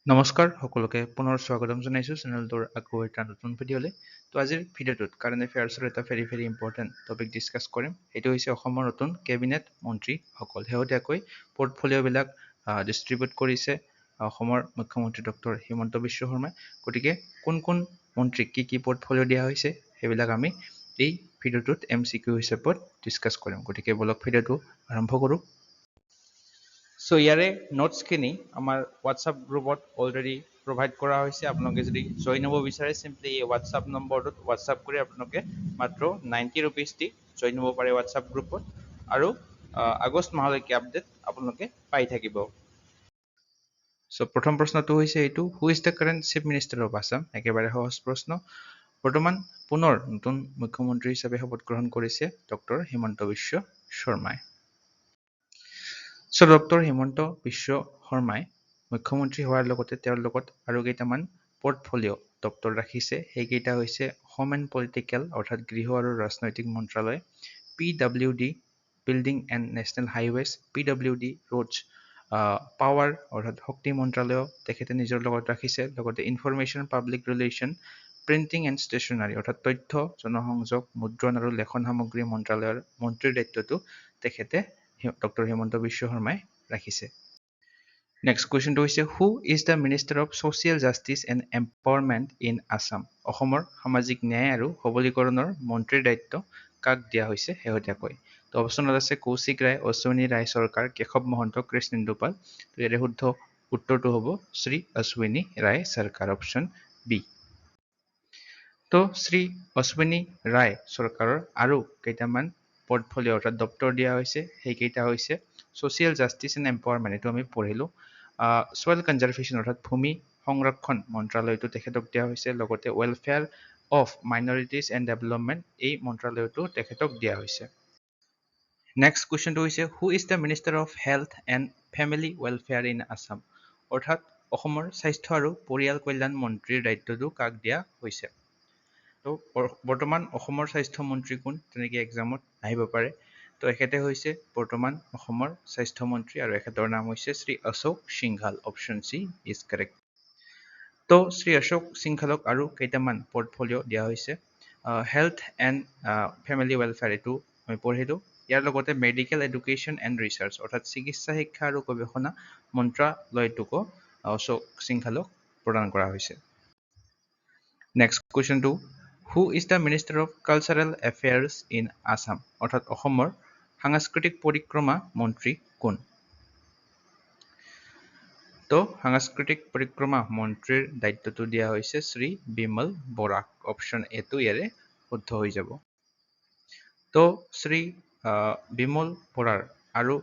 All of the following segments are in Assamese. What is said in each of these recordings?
নমস্কাৰ সকলোকে পুনৰ স্বাগতম জনাইছোঁ চেনেলটোৰ আকৌ এটা নতুন ভিডিঅ'লৈ। তো আজিৰ ভিডিঅ'টোত কাৰেণ্ট এফেয়াৰ্ছৰ এটা ভেৰি ইম্পৰ্টেণ্ট টপিক ডিছকাছ কৰিম। এইটো হৈছে অসমৰ নতুন কেবিনেট মন্ত্ৰীসকল। শেহতীয়াকৈ পৰ্টফলিঅ'বিলাক ডিষ্ট্ৰিবিউট কৰিছে অসমৰ মুখ্যমন্ত্ৰী ডক্টৰ হিমন্ত বিশ্ব শৰ্মাই। গতিকে কোন কোন মন্ত্ৰীক কি পৰ্টফলিঅ' দিয়া হৈছে সেইবিলাক আমি এই ভিডিঅ'টোত MCQ হিচাপত ডিছকাছ কৰিম। গতিকে বলক ভিডিঅ'টো আৰম্ভ কৰোঁ। সো ইয়াৰে নোটছখিনি আমাৰ হোৱাটছআপ গ্ৰুপত অলৰেডি প্ৰভাইড কৰা হৈছে। আপোনালোকে যদি জইন হ'ব বিচাৰে চিম্পলি এই হোৱাটছআপ নম্বৰটোত হোৱাটছআপ কৰি আপোনালোকে মাত্ৰ 90 ৰুপিজ দি জইন হ'ব পাৰে হোৱাটছআপ গ্ৰুপত, আৰু আগষ্ট মাহলৈকে আপডেট আপোনালোকে পাই থাকিব। সো প্ৰথম প্ৰশ্নটো হৈছে এইটো, হু is the current chief minister of Assam? একেবাৰে সহজ প্ৰশ্ন। বৰ্তমান পুনৰ নতুন মুখ্যমন্ত্ৰী হিচাপে শপত গ্ৰহণ কৰিছে ডক্টৰ হিমন্ত বিশ্ব শৰ্মাই। সো ডক্টৰ হিমন্ত বিশ্ব শৰ্মাই মুখ্যমন্ত্ৰী হোৱাৰ লগতে তেওঁৰ লগত আৰু কেইটামান পৰ্টফলিঅ' দপ্তৰ ৰাখিছে। সেইকেইটা হৈছে হোম এণ্ড পলিটিকেল অৰ্থাৎ গৃহ আৰু ৰাজনৈতিক মন্ত্ৰালয়, PWD building and national highways, PWD roads, power অৰ্থাৎ শক্তি মন্ত্ৰালয় তেখেতে নিজৰ লগত ৰাখিছে। লগতে information public relation, printing and stationery অৰ্থাৎ তথ্য জনসংযোগ মুদ্ৰণ আৰু লেখন সামগ্ৰী মন্ত্ৰালয়ৰ মন্ত্ৰীৰ দায়িত্বটো তেখেতে ডক্টৰ হিমন্ত বিশ্ব শৰ্মাই ৰাখিছে। নেক্সট কুৱেশ্যনটো হৈছে, who is the minister of social justice and empowerment in Assam? অসমৰ সামাজিক ন্যায় আৰু সবলীকৰণৰ মন্ত্ৰীৰ দায়িত্ব কাক দিয়া হৈছে শেহতীয়াকৈ? তো অপশ্যনত আছে কৌশিক ৰায়, অশ্বিনী ৰায় চৰকাৰ, কেশৱ মহন্ত, কৃষ্ণেন্দু পাল। তো ইয়াৰে শুদ্ধ উত্তৰটো হ'ব শ্ৰী অশ্বিনী ৰায় চৰকাৰ, অপশ্যন বি। তো শ্ৰী অশ্বিনী ৰায় চৰকাৰৰ আৰু কেইটামান পৰ্টফলিঅ' অৰ্থাৎ দপ্তৰ দিয়া হৈছে। সেইকেইটা হৈছে ছ'চিয়েল জাষ্টিছ এণ্ড এম্পাৱাৰমেণ্ট, এইটো আমি পঢ়িলোঁ। ছয়েল কনজাৰ্ভেশ্যন অৰ্থাৎ ভূমি সংৰক্ষণ মন্ত্ৰালয়টো তেখেতক দিয়া হৈছে। লগতে ৱেলফেয়াৰ অফ মাইনৰিটিজ এণ্ড ডেভেলপমেণ্ট এই মন্ত্ৰালয়টো তেখেতক দিয়া হৈছে। নেক্সট কুৱেশ্যনটো হৈছে, who is the minister of health and family welfare in Assam? অৰ্থাৎ অসমৰ স্বাস্থ্য আৰু পৰিয়াল কল্যাণ মন্ত্ৰীৰ দায়িত্বটো কাক দিয়া হৈছে? তো বৰ্তমান অসমৰ স্বাস্থ্যমন্ত্ৰী কোন, তেনেকৈ এক্সামত আহিব পাৰে। তো এখেতে হৈছে বৰ্তমান অসমৰ স্বাস্থ্যমন্ত্ৰী আৰু এখেতৰ নাম হৈছে Shri Ashok Singhal, option C is correct. তো শ্ৰী অশোক সিংঘালক আৰু কেইটামান পৰ্টফলিঅ' দিয়া হৈছে। হেল্থ এণ্ড ফেমিলি ৱেলফেয়াৰ এইটো আমি পঢ়িলোঁ। ইয়াৰ লগতে মেডিকেল এডুকেশ্যন এণ্ড ৰিচাৰ্চ অৰ্থাৎ চিকিৎসা শিক্ষা আৰু গৱেষণা মন্ত্ৰালয়টোকো অশোক সিংঘালক প্ৰদান কৰা হৈছে। নেক্সট কুৱেশ্যনটো, who is the minister of cultural affairs in Assam? অৰ্থাৎ অসমৰ সাংস্কৃতিক পৰিক্ৰমা মন্ত্ৰী কোন? তো সাংস্কৃতিক পৰিক্ৰমা মন্ত্ৰীৰ দায়িত্বটো দিয়া হৈছে শ্ৰী বিমল বৰাক, অপশ্যন এটো ইয়াৰে শুদ্ধ হৈ যাব। তো শ্ৰী বিমল বৰাৰ আৰু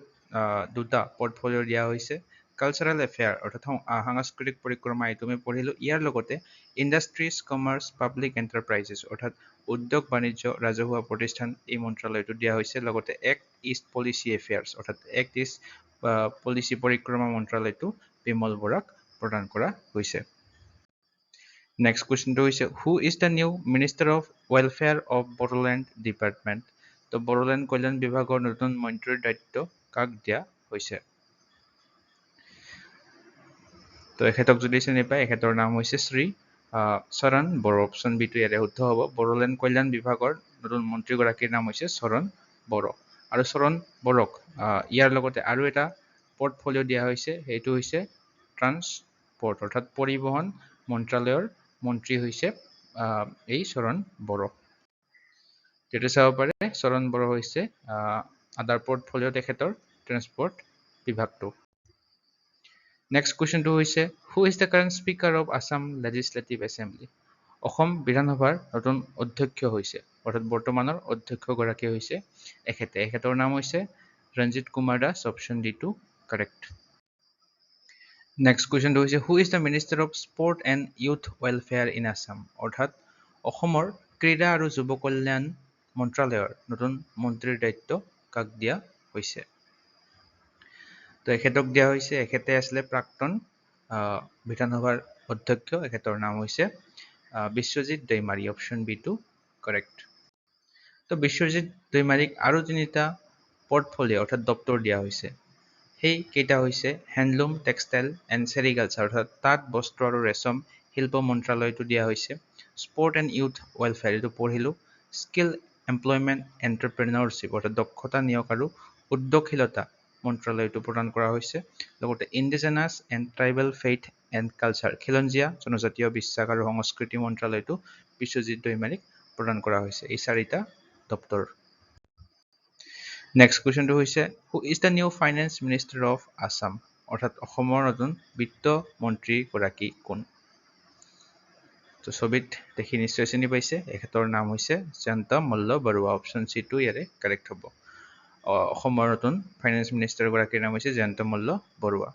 দুটা পৰ্টফলিঅ' দিয়া হৈছে। কালচাৰেল এফেয়াৰ অৰ্থাৎ সাংস্কৃতিক পৰিক্ৰমা এইটো আমি পঢ়িলোঁ। ইয়াৰ লগতে ইণ্ডাষ্ট্ৰিজ, কমাৰ্চ, পাব্লিক এণ্টাৰপ্ৰাইজেছ অৰ্থাৎ উদ্যোগ বাণিজ্য ৰাজহুৱা প্ৰতিষ্ঠান এই মন্ত্ৰালয়টো দিয়া হৈছে। লগতে এক্ট ইষ্ট পলিচি এফেয়াৰ্ছ অৰ্থাৎ এক্ট ইষ্ট পলিচি পৰিক্ৰমা মন্ত্ৰালয়টো বিমল বৰাক প্ৰদান কৰা হৈছে। নেক্সট কুৱেশ্যনটো হৈছে, who is the new minister of welfare of Bodoland department? তো বড়োলেণ্ড কল্যাণ বিভাগৰ নতুন মন্ত্ৰীৰ দায়িত্ব কাক দিয়া হৈছে? তো এখেতক যদি চিনি পায়, এখেতৰ নাম হৈছে শ্ৰী চৰণ বড়ো, অপশ্যন বিটো ইয়াৰে শুদ্ধ হ'ব। বড়োলেণ্ড কল্যাণ বিভাগৰ নতুন মন্ত্ৰীগৰাকীৰ নাম হৈছে চৰণ বড়ো। আৰু চৰণ বড়োক ইয়াৰ লগতে আৰু এটা পৰ্টফলিঅ' দিয়া হৈছে, সেইটো হৈছে ট্ৰান্সপৰ্ট অৰ্থাৎ পৰিবহণ মন্ত্ৰালয়ৰ মন্ত্ৰী হৈছে এই চৰণ বড়ো। তেতিয়া চাব পাৰে চৰণ বড়ো হৈছে আদাৰ পৰ্টফলিঅ' তেখেতৰ ট্ৰান্সপৰ্ট বিভাগটো। নেক্সট কুৱেশ্যনটো হৈছে, who is the current speaker of Assam legislative assembly? Assam বিধানসভাৰ নতুন অধ্যক্ষ হৈছে, অৰ্থাৎ বৰ্তমানৰ অধ্যক্ষগৰাকী হৈছে এখেতৰ নাম হৈছে ৰঞ্জিত কুমাৰ দাস, অপশ্যন ডিটো কাৰেক্ট। নেক্সট কুৱেশ্যনটো হৈছে, who is the minister of sport and youth welfare in Assam? অৰ্থাৎ অসমৰ ক্ৰীড়া আৰু যুৱ কল্যাণ মন্ত্ৰালয়ৰ নতুন মন্ত্ৰীৰ দায়িত্ব কাক দিয়া হৈছে? তো এখেতক দিয়া হৈছে, এখেতে আছিলে প্ৰাক্তন বিধানসভাৰ অধ্যক্ষ, এখেতৰ নাম হৈছে বিশ্বজিৎ দৈমাৰী, অপশ্যন বিটো কাৰেক্ট। তো বিশ্বজিৎ দৈমাৰীক আৰু তিনিটা পৰ্টফলিঅ' অৰ্থাৎ দপ্তৰ দিয়া হৈছে। সেই কেইটা হৈছে হ্যান্ডলুম, টেক্সটাইল এণ্ড সেৰিকালচাৰ অৰ্থাৎ তাঁত, বস্ত্ৰ আৰু ৰেচম শিল্প মন্ত্ৰালয়টো দিয়া হৈছে। স্পৰ্ট এণ্ড ইউথ ৱেলফেয়াৰ এইটো পঢ়িলোঁ। স্কিল এমপ্লয়মেণ্ট এণ্টাৰপ্ৰেনাৰশ্বিপ অৰ্থাৎ দক্ষতা নিয়োগ আৰু উদ্যোগশীলতা মন্ত্ৰালয়টো প্ৰদান কৰা হৈছে। লগতে indigenous and tribal faith and culture খিলঞ্জীয়া জনজাতীয় বিশ্বাস আৰু সংস্কৃতি মন্ত্ৰালয়টো বিশ্বজিৎ দৈমাৰীক প্ৰদান কৰা হৈছে। এই চাৰিটা দপ্তৰ। নেক্সট কুৱেশ্যনটো হৈছে who is the new finance minister of Assam অৰ্থাৎ অসমৰ নতুন বিত্ত মন্ত্ৰীগৰাকী কোন? তো ছবিত দেখি নিশ্চয় চিনি পাইছে, এখেতৰ নাম হৈছে জয়ন্ত মল্ল বৰুৱা। অপশ্যন চিটো ইয়াৰে কাৰেক্ট হ'ব। অসমৰ নতুন ফাইনেন্স মিনিষ্টাৰগৰাকীৰ নাম হৈছে জয়ন্ত মল্ল বৰুৱা।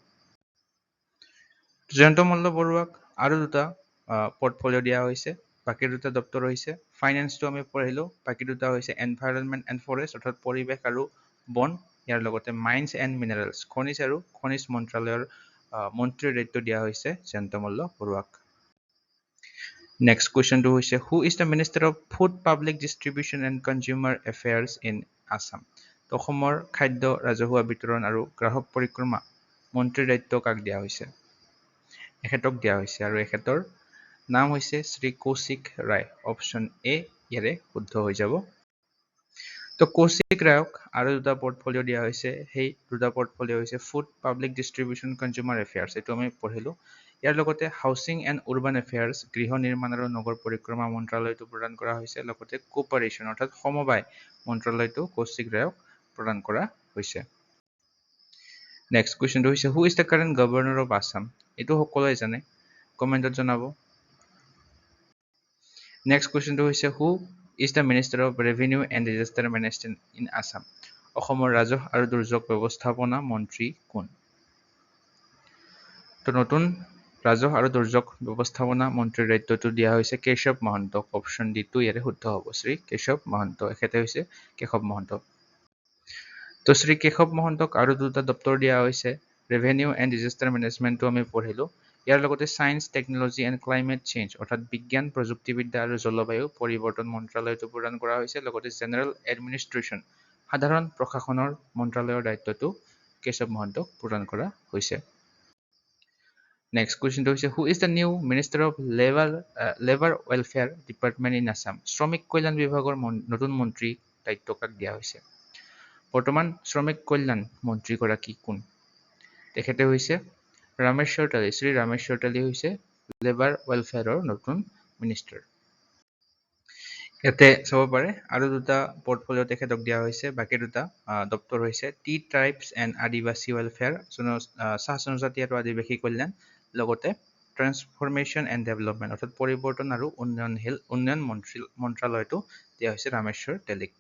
জয়ন্ত মল্ল বৰুৱাক আৰু দুটা পৰ্টফলিঅ' দিয়া হৈছে। বাকী দুটা দপ্তৰ হৈছে ফাইনেন্সটো আমি পঢ়িলোঁ, বাকী দুটা হৈছে এনভাইৰনমেণ্ট এণ্ড ফৰেষ্ট অৰ্থাৎ পৰিৱেশ আৰু বন, ইয়াৰ লগতে মাইন্স এণ্ড মিনাৰেলছ খনিজ আৰু খনিজ মন্ত্ৰালয়ৰ মন্ত্ৰীৰ দায়িত্ব দিয়া হৈছে জয়ন্ত মল্ল বৰুৱাক। নেক্সট কুৱেশ্যনটো হৈছে who is the minister of food public distribution and consumer affairs in Assam? অসমৰ খাদ্য, ৰাজহুৱা বিতৰণ আৰু গ্ৰাহক পৰিক্ৰমা মন্ত্ৰীৰ দায়িত্ব কাক দিয়া হৈছে? এখেতক দিয়া হৈছে আৰু এখেতৰ নাম হৈছে শ্ৰী কৌশিক ৰায়। অপশ্যন এ ইয়াৰে শুদ্ধ হৈ যাব। তো কৌশিক ৰায়ক আৰু দুটা পৰ্টফলিঅ' দিয়া হৈছে। সেই দুটা পৰ্টফলিঅ' হৈছে food public distribution consumer affairs, এইটো আমি পঢ়িলোঁ। ইয়াৰ লগতে হাউচিং এণ্ড উৰ্বান এফেয়াৰ্ছ গৃহ নিৰ্মাণ আৰু নগৰ পৰিক্ৰমা মন্ত্ৰালয়টো প্ৰদান কৰা হৈছে। লগতে কোপাৰেশ্যন অৰ্থাৎ সমবায় মন্ত্ৰালয়টো কৌশিক ৰায়ক প্ৰদান কৰা হৈছে। নেক্সট কুৱেশ্যনটো হৈছে who is the current governor of Assam? এইটো সকলোৱে জানে, কমেণ্টত জনাব। নেক্সট কুৱেশ্যনটো হৈছে who is the minister of revenue and disaster management in Assam? অসমৰ ৰাজহ আৰু দুৰ্যোগ ব্যৱস্থাপনা মন্ত্ৰী কোন? তো নতুন ৰাজহ আৰু দুৰ্যোগ ব্যৱস্থাপনা মন্ত্ৰীৰ দায়িত্বটো দিয়া হৈছে কেশৱ মহন্তক। অপশ্যন ডিটো ইয়াৰে শুদ্ধ হ'ব। শ্ৰী কেশৱ মহন্ত, এখেতে হৈছে কেশৱ মহন্ত। তো শ্ৰী কেশৱ মহন্তক আৰু দুটা দপ্তৰ দিয়া হৈছে। ৰেভিনিউ এণ্ড ডিজাষ্টাৰ মেনেজমেণ্টটো আমি পঢ়িলোঁ। ইয়াৰ লগতে science, technology and climate change অৰ্থাৎ বিজ্ঞান, প্ৰযুক্তিবিদ্যা আৰু জলবায়ু পৰিৱৰ্তন মন্ত্ৰালয়টো প্ৰদান কৰা হৈছে। লগতে জেনেৰেল এডমিনিষ্ট্ৰেশ্যন সাধাৰণ প্ৰশাসনৰ মন্ত্ৰালয়ৰ দায়িত্বটো কেশৱ মহন্তক প্ৰদান কৰা হৈছে। নেক্সট কুৱেশ্যনটো হৈছে who is the new minister of labour welfare department in Assam? শ্ৰমিক কল্যাণ বিভাগৰ নতুন মন্ত্ৰী দায়িত্ব কাক দিয়া হৈছে? বৰ্তমান শ্ৰমিক কল্যাণ মন্ত্ৰীগৰাকী কোন? তেখেতে হৈছে ৰামেশ্বৰ তেলী। শ্ৰী ৰামেশ্বৰ তেলী হৈছে লেবাৰ ৱেলফেয়াৰৰ নতুন মিনিষ্টাৰ। ইয়াতে চাব পাৰে আৰু দুটা পৰ্টফলিঅ' তেখেতক দিয়া হৈছে। বাকী দুটা দপ্তৰ হৈছে টি ট্ৰাইবছ এণ্ড আদিবাসী ৱেলফেয়াৰ চাহ জনজাতি আৰু আদিবাসী কল্যাণ, লগতে ট্ৰান্সফৰ্মেশ্যন এণ্ড ডেভেলপমেণ্ট অৰ্থাৎ পৰিৱৰ্তন আৰু উন্নয়ন মন্ত্ৰালয়টো দিয়া হৈছে ৰামেশ্বৰ তেলীক।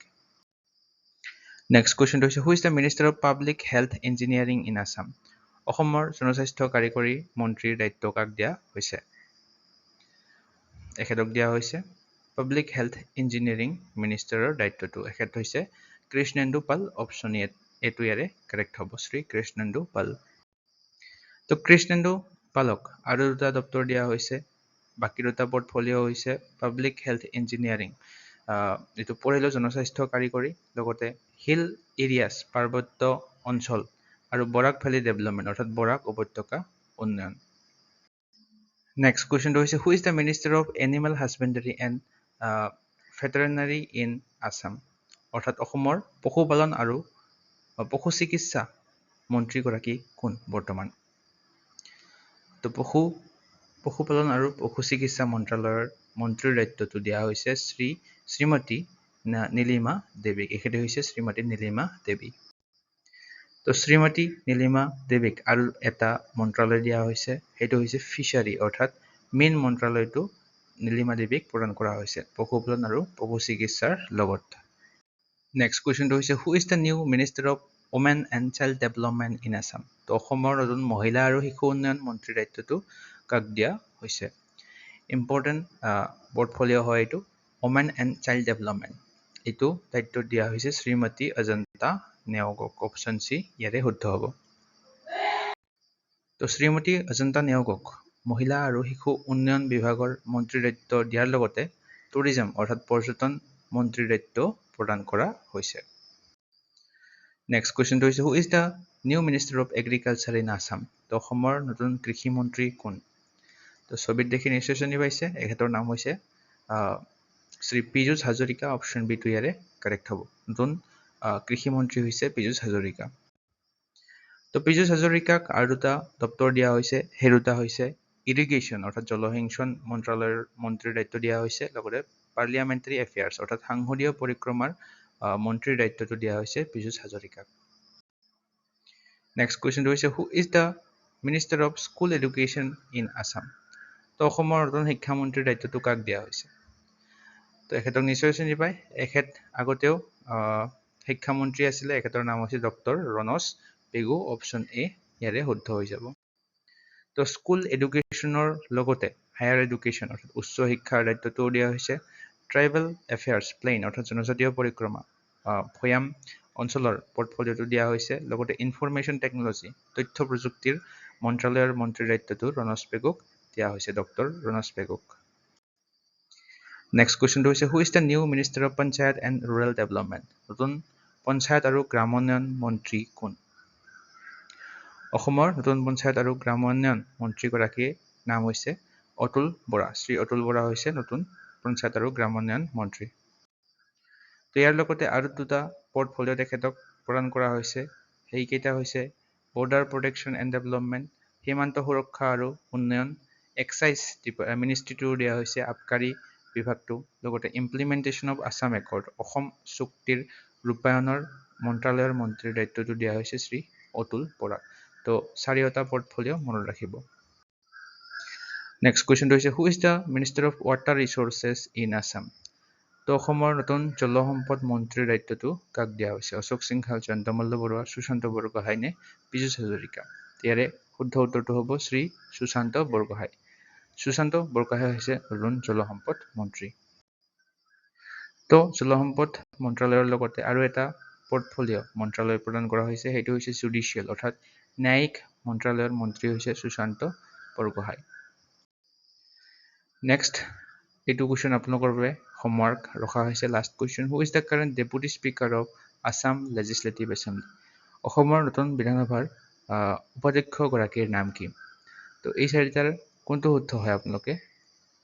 নেক্সট কুৱেশ্যনটো হৈছে who is the minister of public health engineering in Assam? অসমৰ জনস্বাস্থ্য কাৰিকৰী মন্ত্ৰীৰ দায়িত্ব কাক দিয়া হৈছে? এখেতক দিয়া হৈছে পাব্লিক হেল্থ ইঞ্জিনিয়াৰিং মিনিষ্টাৰৰ দায়িত্বটো। এখেত হৈছে কৃষ্ণেন্দু পাল। অপশ্যন এইটো ইয়াৰে কাৰেক্ট হ'ব। শ্ৰী কৃষ্ণেন্দু পাল। তো কৃষ্ণেন্দু পালক আৰু দুটা দপ্তৰ দিয়া হৈছে। বাকী দুটা পৰ্টফলিঅ' হৈছে পাব্লিক হেল্থ ইঞ্জিনিয়াৰিং, এইটো পঢ়িলোঁ জনস্বাস্থ্য কাৰিকৰী, লগতে হিল এৰিয়াছ পাৰ্বত্য অঞ্চল আৰু বৰাক ভেলী ডেভেলপমেণ্ট অৰ্থাৎ বৰাক উপত্যকা উন্নয়ন। নেক্সট কুৱেশ্যনটো হৈছে who is the minister of animal husbandry and veterinary in Assam? অৰ্থাৎ অসমৰ পশুপালন আৰু পশু চিকিৎসা মন্ত্ৰীগৰাকী কোন বৰ্তমান? তো পশুপালন আৰু পশু চিকিৎসা মন্ত্ৰালয়ৰ মন্ত্ৰীৰ দায়িত্বটো দিয়া হৈছে শ্ৰীমতী নীলিমা দেৱীক। এখেতে হৈছে শ্ৰীমতী নীলিমা দেৱী। তো শ্ৰীমতী নীলিমা দেৱীক আৰু এটা মন্ত্ৰালয় দিয়া হৈছে, সেইটো হৈছে ফিচাৰী অৰ্থাৎ মীন মন্ত্ৰালয়টো নীলিমা দেৱীক প্ৰদান কৰা হৈছে পশুপালন আৰু পশু চিকিৎসাৰ লগত। নেক্সট কুৱেশ্যনটো হৈছে who is the new minister of women and child development in Assam? তো অসমৰ নতুন মহিলা আৰু শিশু উন্নয়ন মন্ত্ৰীৰ দায়িত্বটো কাক দিয়া হৈছে? ইম্পৰ্টেণ্ট পৰ্টফলিঅ' হয় এইটো ওমেন এণ্ড চাইল্ড ডেভেলপমেণ্ট, এইটো দায়িত্ব দিয়া হৈছে শ্ৰীমতী অজন্তা নেওগক। অপশ্যন চি ইয়াৰে শুদ্ধ হ'ব। তো শ্ৰীমতী অজন্তা নেওগক মহিলা আৰু শিশু উন্নয়ন বিভাগৰ মন্ত্ৰীৰ দায়িত্ব দিয়াৰ লগতে টুৰিজম অৰ্থাৎ পৰ্যটন মন্ত্ৰীৰ দায়িত্ব প্ৰদান কৰা হৈছে। নেক্সট কুৱেশ্যনটো হৈছে who is the new minister of agriculture in Assam. তো অসমৰ নতুন কৃষি মন্ত্ৰী কোন? তো ছবিত দেখি নিশ্চয় চিনি পাইছে, এখেতৰ নাম হৈছে শ্ৰী পীযুষ হাজৰিকা। অপশ্যন বি টো ইয়াৰে কাৰেক্ট হ'ব। নতুন কৃষি মন্ত্ৰী হৈছে পীযুষ হাজৰিকা। তো পীযুষ হাজৰিকাক আৰু দুটা দপ্তৰ দিয়া হৈছে, সেই দুটা হৈছে ইৰিগেশ্যন অৰ্থাৎ জলসিঞ্চন মন্ত্ৰালয়ৰ মন্ত্ৰীৰ দায়িত্ব দিয়া হৈছে, লগতে পাৰ্লিয়ামেণ্টাৰী এফেয়াৰ্ছ অৰ্থাৎ সাংসদীয় পৰিক্ৰমাৰ মন্ত্ৰীৰ দায়িত্বটো দিয়া হৈছে পীযুষ হাজৰিকাক। নেক্সট কুৱেশ্যনটো হৈছে who is the minister of school education in Assam. তো অসমৰ নতুন শিক্ষামন্ত্ৰীৰ দায়িত্বটো কাক দিয়া হৈছে? তো এখেতক নিশ্চয় চিনি পায়, এখেত আগতেও শিক্ষামন্ত্ৰী আছিলে, এখেতৰ নাম হৈছে doctor Ranoj Pegu. Option A ইয়াৰে শুদ্ধ হৈ যাব। তো স্কুল এডুকেশ্যনৰ লগতে হায়াৰ এডুকেশ্যন অৰ্থাৎ উচ্চ শিক্ষাৰ দায়িত্বটোও দিয়া হৈছে ট্ৰাইবেল এফেয়াৰ্ছ প্লেইন অৰ্থাৎ জনজাতীয় পৰিক্ৰমা ভৈয়াম অঞ্চলৰ পৰ্টফলিঅ'টো দিয়া হৈছে, লগতে ইনফৰমেশ্যন টেকনলজি তথ্য প্ৰযুক্তিৰ মন্ত্ৰালয়ৰ মন্ত্ৰীৰ দায়িত্বটো ৰণোজ পেগুক দিয়া হৈছে, ডক্টৰ ৰণোজ পেগুক। নেক্সট কুৱেশ্যনটো হৈছে who is the new minister of panchayat and rural development. নতুন পঞ্চায়ত আৰু গ্ৰামোন্নয়ন মন্ত্ৰী কোন? অসমৰ নতুন পঞ্চায়ত আৰু গ্ৰামোন্নয়ন মন্ত্ৰীগৰাকীৰ নাম হৈছে অতুল বৰা। শ্ৰী অতুল বৰা হৈছে নতুন পঞ্চায়ত আৰু গ্ৰামোন্নয়ন মন্ত্ৰী। তো ইয়াৰ লগতে আৰু দুটা পৰ্টফলিঅ' তেখেতক প্ৰদান কৰা হৈছে, সেইকেইটা হৈছে বৰ্ডাৰ প্ৰটেকশ্যন এণ্ড ডেভেলপমেণ্ট, সীমান্ত সুৰক্ষা আৰু উন্নয়ন, এক্সাইজ মিনিষ্ট্ৰীটো দিয়া হৈছে আবকাৰী বিভাগটো, লগতে implementation of Assam accord Assam চুক্তিৰ ৰূপায়ণৰ মন্ত্ৰালয়ৰ মন্ত্ৰীৰ দায়িত্বটো দিয়া হৈছে শ্ৰী অতুল বৰা। তো চাৰিওটা পৰ্টফলিঅ' মনত ৰাখিব। নেক্সট কুৱেশ্যনটো হৈছে who is the minister of water resources in Assam. তো অসমৰ নতুন জলসম্পদ মন্ত্ৰীৰ দায়িত্বটো কাক দিয়া হৈছে? অশোক সিংঘাল, জয়ন্ত মল্ল বৰুৱা, সুশান্ত বৰগোহাঁই নে পীযুষ হাজৰিকা? ইয়াৰে শুদ্ধ উত্তৰটো হ'ব শ্ৰী সুশান্ত বৰগোহাঁই। সুশান্ত বৰগোহাঁই হৈছে নতুন জলসম্পদ মন্ত্ৰী। তো জলসম্পদ মন্ত্ৰালয়ৰ লগতে আৰু এটা পৰ্টফলিঅ' মন্ত্ৰালয় প্ৰদান কৰা হৈছে, সেইটো হৈছে জুডিচিয়েল অৰ্থাৎ ন্যায়িক মন্ত্ৰালয়ৰ মন্ত্ৰী হৈছে সুশান্ত বৰগোহাঁই। নেক্সট এইটো কুৱেশ্যন আপোনালোকৰ বাবে হোমৱৰ্ক ৰখা হৈছে। Last question who is the current deputy speaker of Assam legislative assembly. অসমৰ নতুন বিধানসভাৰ উপাধ্যক্ষগৰাকীৰ নাম কি? তো এই চাৰিটাৰ কোনটো শুদ্ধ হয় আপোনালোকে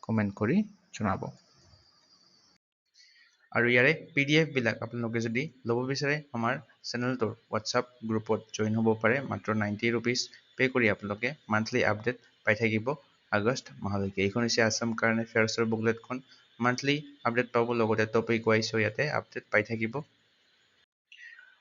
কমেণ্ট কৰি জনাব। আৰু ইয়াৰে PDF বিলাক আপোনালোকে যদি ল'ব বিচাৰে আমাৰ চেনেলটোৰ হোৱাটছআপ গ্ৰুপত জইন হ'ব পাৰে। মাত্ৰ 90 ৰুপিজ পে' কৰি আপোনালোকে মান্থলি আপডেট পাই থাকিব আগষ্ট মাহলৈকে। এইখন হৈছে আছাম কাৰেণ্ট এফেয়াৰ্ছৰ বুকলেটখন। মান্থলি আপডেট পাব, লগতে টপিক ৱাইজো ইয়াতে আপডেট পাই থাকিব।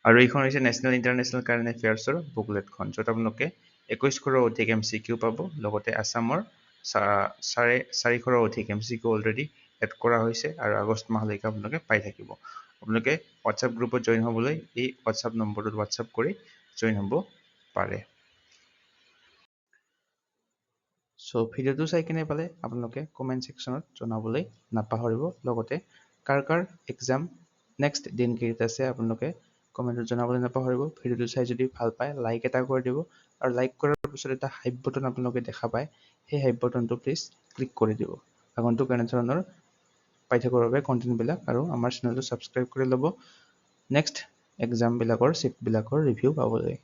আৰু এইখন হৈছে নেশ্যনেল ইণ্টাৰনেশ্যনেল কাৰেণ্ট এফেয়াৰ্ছৰ বুকলেটখন, য'ত আপোনালোকে 2100ৰো অধিক MCQ পাব, লগতে আছামৰ 450ৰো অধিক MCQ অলৰেডি এড কৰা হৈছে আৰু আগষ্ট মাহলৈকে আপোনালোকে পাই থাকিব। আপোনালোকে হোৱাটছআপ গ্ৰুপত জইন হ'বলৈ এই হোৱাটছআপ নম্বৰটোত হোৱাটছআপ কৰি জইন হ'ব পাৰে। চ' ভিডিঅ'টো চাই কেনে পালে আপোনালোকে কমেণ্ট ছেকশ্যনত জনাবলৈ নাপাহৰিব, লগতে কাৰ কাৰ এক্সাম নেক্সট দিনকেইটা আছে আপোনালোকে কমেণ্টত জনাবলৈ নাপাহৰিব। ভিডিঅ'টো চাই যদি ভাল পায় লাইক এটা কৰি দিব, আৰু লাইক কৰাৰ পিছত এটা হাইপ বটন আপোনালোকে দেখা পায়, সেই হাইপ বটনটো প্লিজ ক্লিক কৰি দিব আগন্তুক এনেধৰণৰ পাই থাকিবৰ বাবে কণ্টেণ্টবিলাক, আৰু আমাৰ চেনেলটো ছাবস্ক্ৰাইব কৰি ল'ব নেক্সট এক্সামবিলাকৰ ছিটবিলাকৰ ৰিভিউ পাবলৈ।